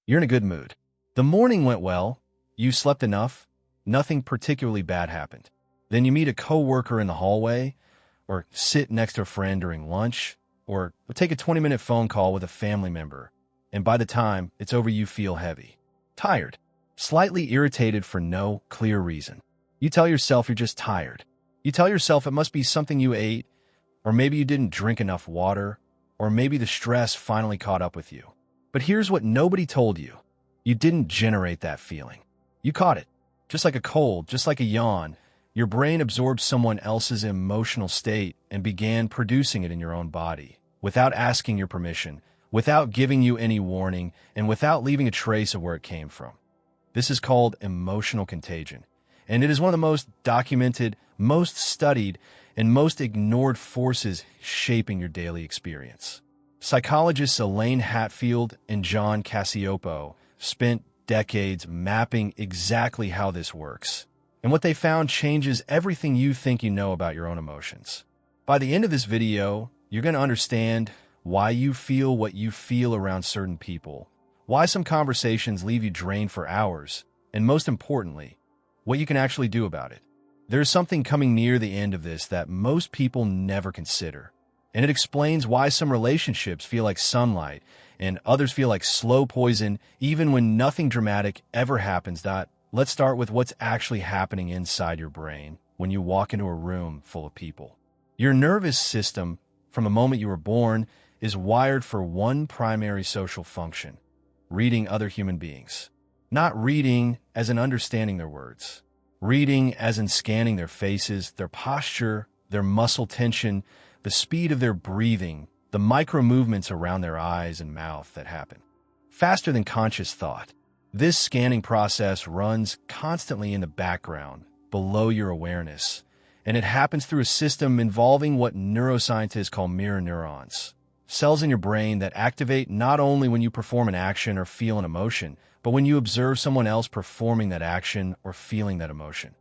You're in a good mood. The morning went well. You slept enough. Nothing particularly bad happened. Then you meet a coworker in the hallway, or sit next to a friend during lunch, or take a 20-minute phone call with a family member. And by the time it's over, you feel heavy, tired, slightly irritated for no clear reason. You tell yourself you're just tired. You tell yourself it must be something you ate, or maybe you didn't drink enough water, or maybe the stress finally caught up with you. But here's what nobody told you. You didn't generate that feeling. You caught it. Just like a cold, just like a yawn, your brain absorbed someone else's emotional state and began producing it in your own body, without asking your permission, without giving you any warning, and without leaving a trace of where it came from. This is called emotional contagion, and it is one of the most documented, most studied, and most ignored forces shaping your daily experience. Psychologists Elaine Hatfield and John Cacioppo spent decades mapping exactly how this works, and what they found changes everything you think you know about your own emotions. By the end of this video, you're going to understand why you feel what you feel around certain people, why some conversations leave you drained for hours, and most importantly, what you can actually do about it. There's something coming near the end of this that most people never consider, and it explains why some relationships feel like sunlight and others feel like slow poison even when nothing dramatic ever happens. Let's start with what's actually happening inside your brain when you walk into a room full of people. Your nervous system, from the moment you were born, is wired for one primary social function: reading other human beings. Not reading as in understanding their words. Reading as in scanning their faces, their posture, their muscle tension, the speed of their breathing, the micro movements around their eyes and mouth that happen. Faster than conscious thought. This scanning process runs constantly in the background, below your awareness, and it happens through a system involving what neuroscientists call mirror neurons. Cells in your brain that activate not only when you perform an action or feel an emotion, but when you observe someone else performing that action or feeling that emotion.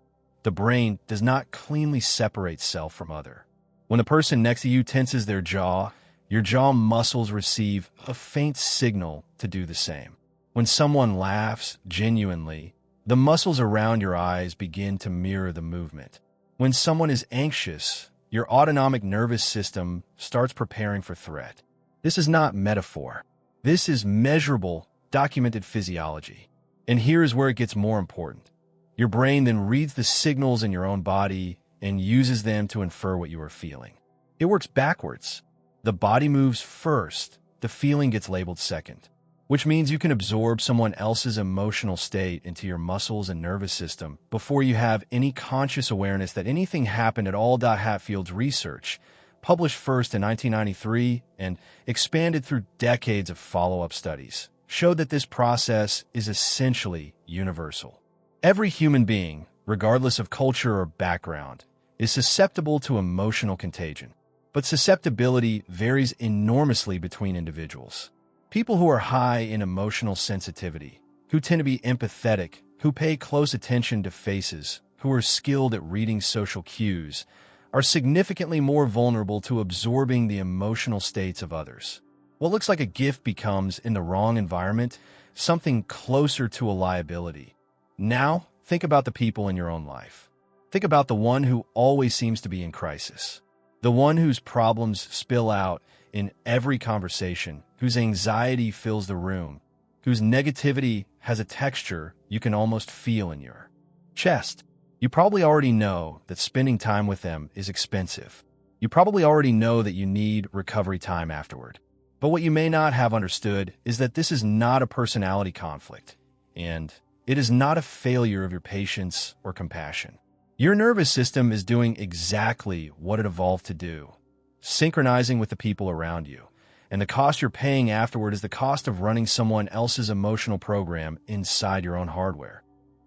The brain does not cleanly separate self from other. When the person next to you tenses their jaw, your jaw muscles receive a faint signal to do the same. When someone laughs genuinely, the muscles around your eyes begin to mirror the movement. When someone is anxious, your autonomic nervous system starts preparing for threat. This is not metaphor. This is measurable, documented physiology. And here is where it gets more important. Your brain then reads the signals in your own body and uses them to infer what you are feeling. It works backwards. The body moves first, the feeling gets labeled second, which means you can absorb someone else's emotional state into your muscles and nervous system before you have any conscious awareness that anything happened at all. Hatfield's research, published first in 1993 and expanded through decades of follow-up studies, showed that this process is essentially universal. Every human being, regardless of culture or background, is susceptible to emotional contagion. But susceptibility varies enormously between individuals. People who are high in emotional sensitivity, who tend to be empathetic, who pay close attention to faces, who are skilled at reading social cues, are significantly more vulnerable to absorbing the emotional states of others. What looks like a gift becomes, in the wrong environment, something closer to a liability. Now, think about the people in your own life. Think about the one who always seems to be in crisis. The one whose problems spill out in every conversation, whose anxiety fills the room, whose negativity has a texture you can almost feel in your chest. You probably already know that spending time with them is expensive. You probably already know that you need recovery time afterward. But what you may not have understood is that this is not a personality conflict, and it is not a failure of your patience or compassion. Your nervous system is doing exactly what it evolved to do, synchronizing with the people around you. And the cost you're paying afterward is the cost of running someone else's emotional program inside your own hardware.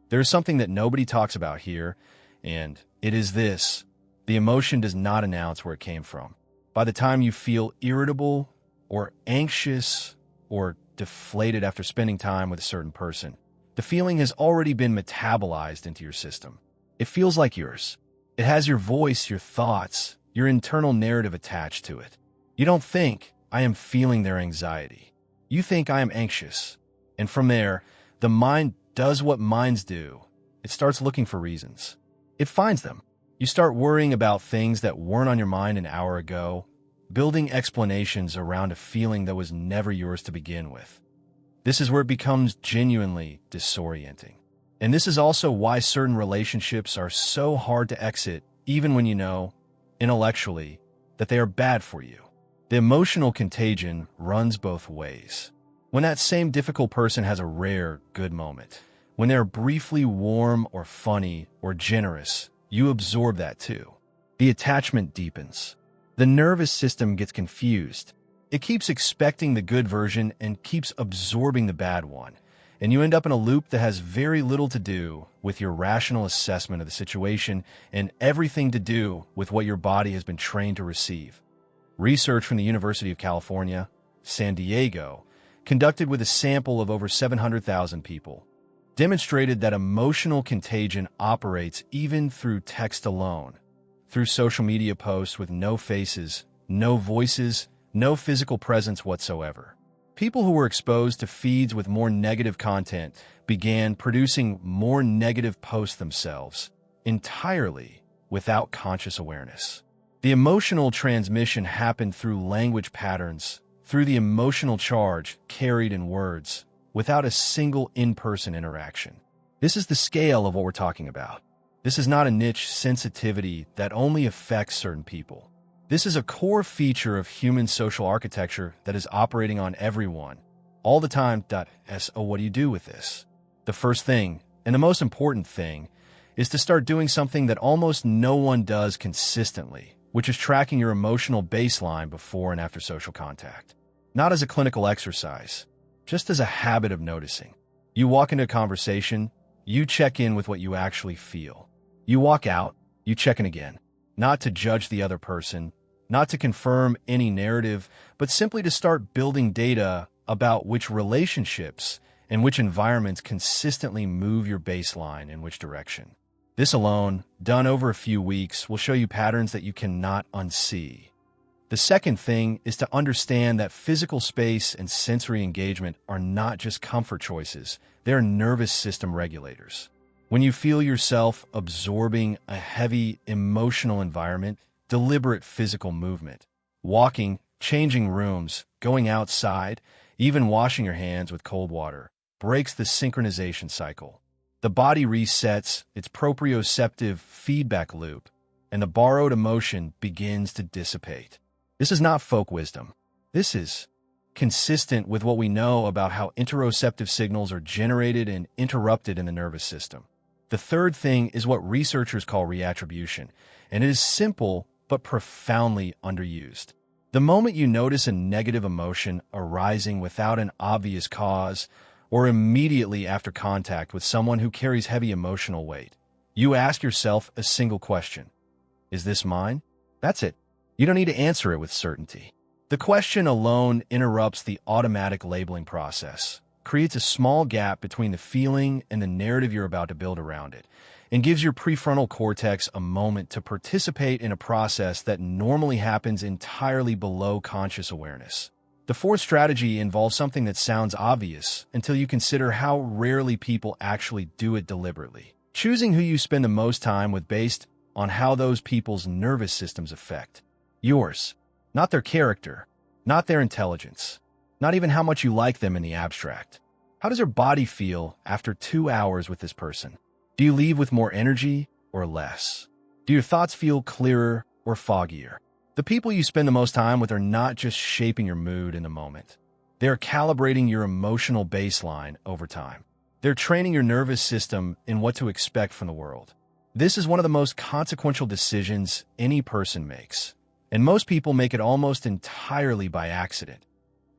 There is something that nobody talks about here, and it is this. The emotion does not announce where it came from. By the time you feel irritable or anxious or deflated after spending time with a certain person, the feeling has already been metabolized into your system. It feels like yours. It has your voice, your thoughts, your internal narrative attached to it. You don't think, I am feeling their anxiety. You think I am anxious. And from there, the mind does what minds do. It starts looking for reasons. It finds them. You start worrying about things that weren't on your mind an hour ago, building explanations around a feeling that was never yours to begin with. This is where it becomes genuinely disorienting. And this is also why certain relationships are so hard to exit, even when you know, intellectually, that they are bad for you. The emotional contagion runs both ways. When that same difficult person has a rare, good moment, when they're briefly warm or funny or generous, you absorb that too. The attachment deepens. The nervous system gets confused. It keeps expecting the good version and keeps absorbing the bad one. And you end up in a loop that has very little to do with your rational assessment of the situation and everything to do with what your body has been trained to receive. Research from the University of California, San Diego, conducted with a sample of over 700,000 people, demonstrated that emotional contagion operates even through text alone, through social media posts with no faces, no voices, no physical presence whatsoever. People who were exposed to feeds with more negative content began producing more negative posts themselves, entirely without conscious awareness. The emotional transmission happened through language patterns, through the emotional charge carried in words, without a single in-person interaction. This is the scale of what we're talking about. This is not a niche sensitivity that only affects certain people. This is a core feature of human social architecture that is operating on everyone, all the time. So what do you do with this? The first thing, and the most important thing, is to start doing something that almost no one does consistently, which is tracking your emotional baseline before and after social contact. Not as a clinical exercise, just as a habit of noticing. You walk into a conversation, you check in with what you actually feel. You walk out, you check in again. Not to judge the other person, not to confirm any narrative, but simply to start building data about which relationships and which environments consistently move your baseline in which direction. This alone, done over a few weeks, will show you patterns that you cannot unsee. The second thing is to understand that physical space and sensory engagement are not just comfort choices, they are nervous system regulators. When you feel yourself absorbing a heavy emotional environment, deliberate physical movement, walking, changing rooms, going outside, even washing your hands with cold water, breaks the synchronization cycle. The body resets its proprioceptive feedback loop, and the borrowed emotion begins to dissipate. This is not folk wisdom. This is consistent with what we know about how interoceptive signals are generated and interrupted in the nervous system. The third thing is what researchers call reattribution, and it is simple but profoundly underused. The moment you notice a negative emotion arising without an obvious cause, or immediately after contact with someone who carries heavy emotional weight, you ask yourself a single question. Is this mine? That's it. You don't need to answer it with certainty. The question alone interrupts the automatic labeling process, creates a small gap between the feeling and the narrative you're about to build around it, and gives your prefrontal cortex a moment to participate in a process that normally happens entirely below conscious awareness. The fourth strategy involves something that sounds obvious until you consider how rarely people actually do it deliberately. Choosing who you spend the most time with based on how those people's nervous systems affect yours. Not their character, not their intelligence, not even how much you like them in the abstract. How does your body feel after 2 hours with this person? Do you leave with more energy or less? Do your thoughts feel clearer or foggier? The people you spend the most time with are not just shaping your mood in the moment. They're calibrating your emotional baseline over time. They're training your nervous system in what to expect from the world. This is one of the most consequential decisions any person makes, and most people make it almost entirely by accident.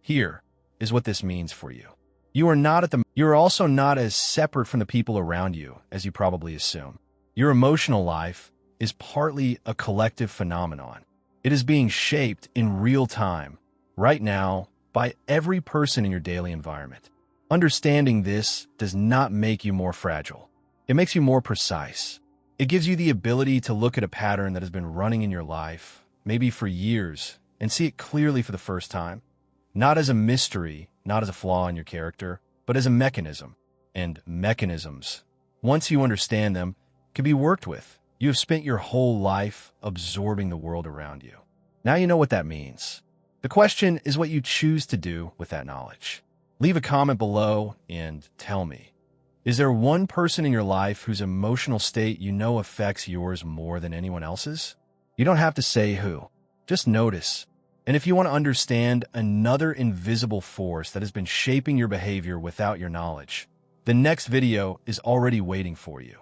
Here is what this means for you. You are also not as separate from the people around you as you probably assume. Your emotional life is partly a collective phenomenon. It is being shaped in real time, right now, by every person in your daily environment. Understanding this does not make you more fragile. It makes you more precise. It gives you the ability to look at a pattern that has been running in your life, maybe for years, and see it clearly for the first time. Not as a mystery, not as a flaw in your character, but as a mechanism. And mechanisms, once you understand them, can be worked with. You have spent your whole life absorbing the world around you. Now you know what that means. The question is what you choose to do with that knowledge. Leave a comment below and tell me, is there one person in your life whose emotional state you know affects yours more than anyone else's? You don't have to say who. Just notice. And if you want to understand another invisible force that has been shaping your behavior without your knowledge, the next video is already waiting for you.